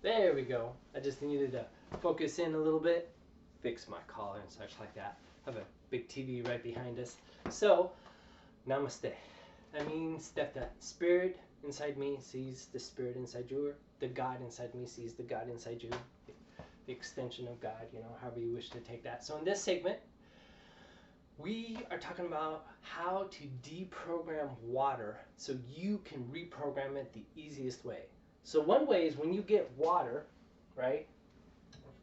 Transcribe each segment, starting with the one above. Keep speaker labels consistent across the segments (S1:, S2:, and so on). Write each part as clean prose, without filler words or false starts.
S1: There we go. I just needed to focus in a little bit, fix my collar and such like that. I have a big TV right behind us. So, namaste. That means that the spirit inside me sees the spirit inside you, or the God inside me sees the God inside you. The extension of God, you know, however you wish to take that. So in this segment, we are talking about how to deprogram water so you can reprogram it the easiest way. So one way is when you get water, right?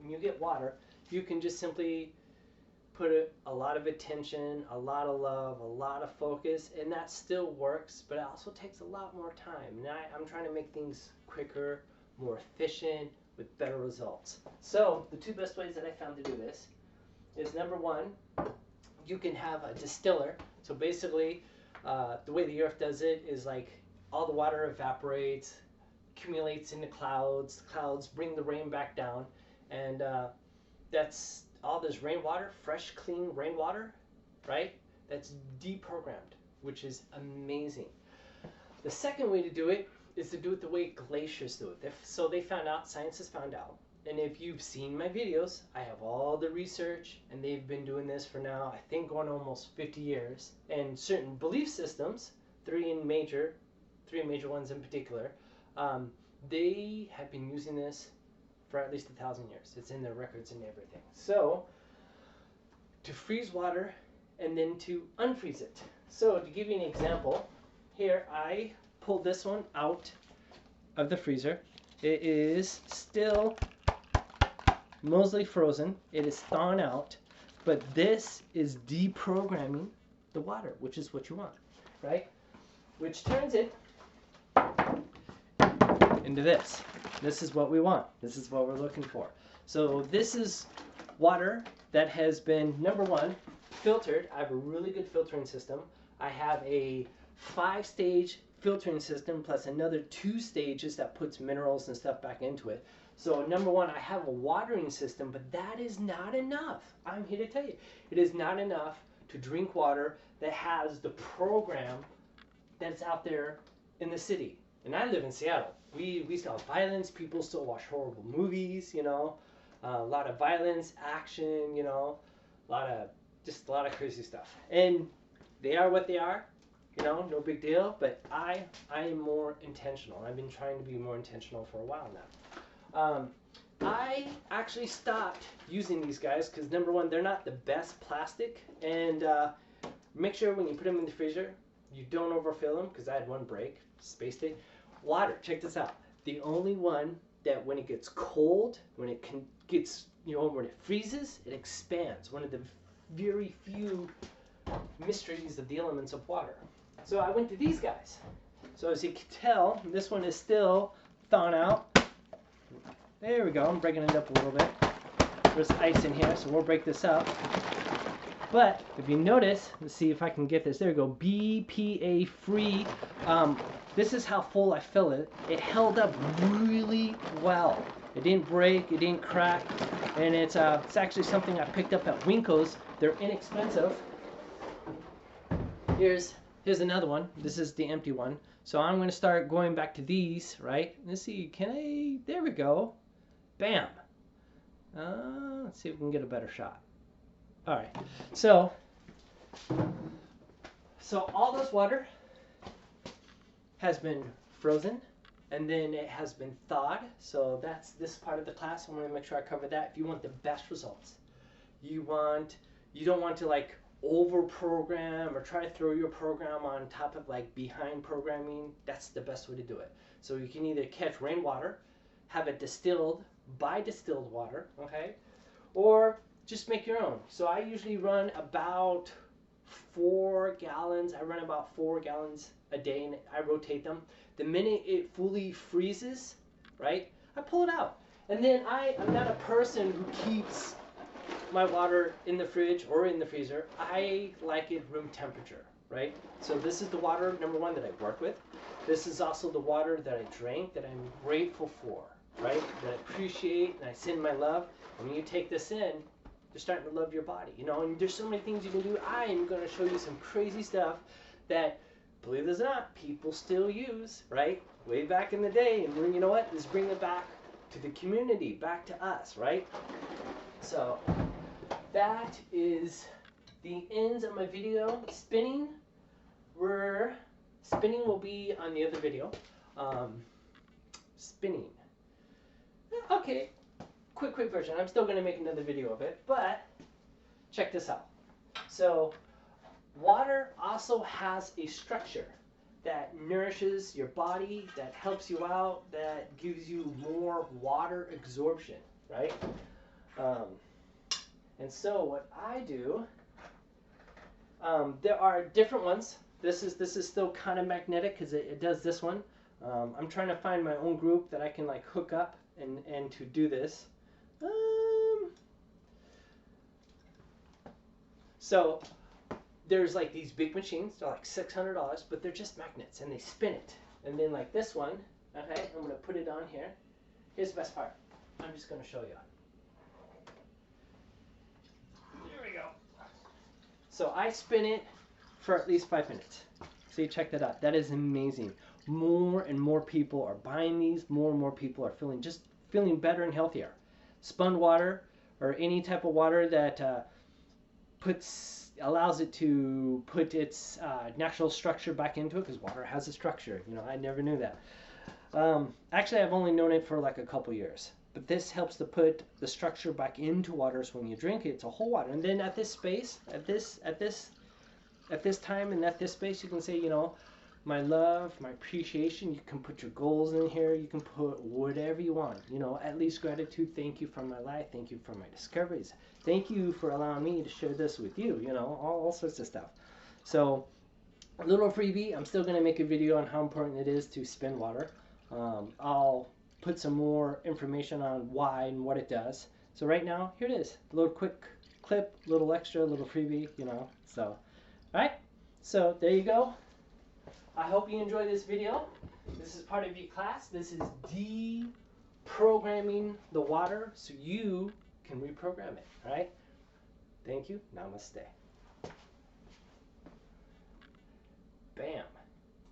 S1: When you get water, you can just simply put a lot of attention, a lot of love, a lot of focus, and that still works, but it also takes a lot more time. And I'm trying to make things quicker, more efficient, with better results. So the two best ways that I found to do this is, number one, you can have a distiller. So basically, the way the earth does it is like all the water evaporates, accumulates in the clouds bring the rain back down, and that's all this rainwater, fresh, clean rainwater, right? That's deprogrammed, which is amazing. The second way to do it is to do it the way glaciers do it. So they found out, science has found out, and if you've seen my videos, I have all the research, and they've been doing this for now, I think, going almost 50 years. And certain belief systems, three major ones in particular, they have been using this for at least 1,000 years. It's in their records and everything. So, to freeze water and then to unfreeze it. So, to give you an example, here I pulled this one out of the freezer. It is still mostly frozen. It is thawing out, but this is deprogramming the water, which is what you want, right? Which turns it into this. This is what we want. This is what we're looking for. So this is water that has been, number one, filtered. I have a really good filtering system. I have a 5-stage filtering system plus another 2 stages that puts minerals and stuff back into it. So number one, I have a watering system, but that is not enough. I'm here to tell you, it is not enough to drink water that has the program that's out there in the city. And I live in Seattle. We still have violence. People still watch horrible movies, you know. A lot of violence, action, you know. A lot of crazy stuff. And they are what they are, you know, no big deal. But I am more intentional. I've been trying to be more intentional for a while now. I actually stopped using these guys because, number one, they're not the best plastic. And make sure when you put them in the freezer, you don't overfill them, because I had one break, spaced it. Water, check this out. The only one that when it gets cold, when it gets, you know, when it freezes, it expands. One of the very few mysteries of the elements of water. So I went to these guys. So as you can tell, this one is still thawing out. There we go. I'm breaking it up a little bit. There's ice in here, so we'll break this up. But if you notice, let's see if I can get this. There we go. BPA free. This is how full I fill it. It held up really well. It didn't break. It didn't crack. And it's actually something I picked up at Winko's. They're inexpensive. Here's another one. This is the empty one. So I'm going to start going back to these, right? Let's see. Can I? There we go. Bam. Let's see if we can get a better shot. All right, so all this water has been frozen, and then it has been thawed. So that's this part of the class. I'm going to make sure I cover that. If you want the best results, you don't want to like over program or try to throw your program on top of like behind programming. That's the best way to do it. So you can either catch rainwater, have it distilled by distilled water, okay, or just make your own. So I usually run about 4 gallons. I run about 4 gallons a day, and I rotate them. The minute it fully freezes, right, I pull it out. And then I'm not a person who keeps my water in the fridge or in the freezer. I like it room temperature, right? So this is the water, number one, that I work with. This is also the water that I drank that I'm grateful for, right? That I appreciate and I send my love. And when you take this in, you're starting to love your body, you know, and there's so many things you can do. I am going to show you some crazy stuff that, believe it or not, people still use, right? Way back in the day, and you know what? Let's bring it back to the community, back to us, right? So that is the ends of my video. Spinning will be on the other video. Spinning. Okay, quick version. I'm still going to make another video of it, but check this out. So water also has a structure that nourishes your body, that helps you out, that gives you more water absorption, right? And so what I do, there are different ones. This is still kind of magnetic because it does this one. I'm trying to find my own group that I can like hook up and to do this. So there's like these big machines. They're like $600, but they're just magnets and they spin it. And then like this one, okay, I'm gonna put it on here. Here's the best part. I'm just gonna show you. There we go. So I spin it for at least 5 minutes. So you check that out. That is amazing. More and more people are buying these. More and more people are feeling better and healthier. Spun water or any type of water that allows it to put its natural structure back into it, because water has a structure. You know, I never knew that. Actually, I've only known it for like a couple years. But this helps to put the structure back into water, so when you drink it, it's a whole water. And then at this space, at this time and at this space, you can say, you know, my love, my appreciation. You can put your goals in here. You can put whatever you want. You know, at least gratitude. Thank you for my life. Thank you for my discoveries. Thank you for allowing me to share this with you. You know, all sorts of stuff. So, a little freebie. I'm still going to make a video on how important it is to spin water. I'll put some more information on why and what it does. So right now, here it is. A little quick clip, little extra, little freebie, you know. So, all right. So there you go. I hope you enjoy this video. This is part of your class. This is deprogramming the water so you can reprogram it. All right. Thank you. Namaste. Bam.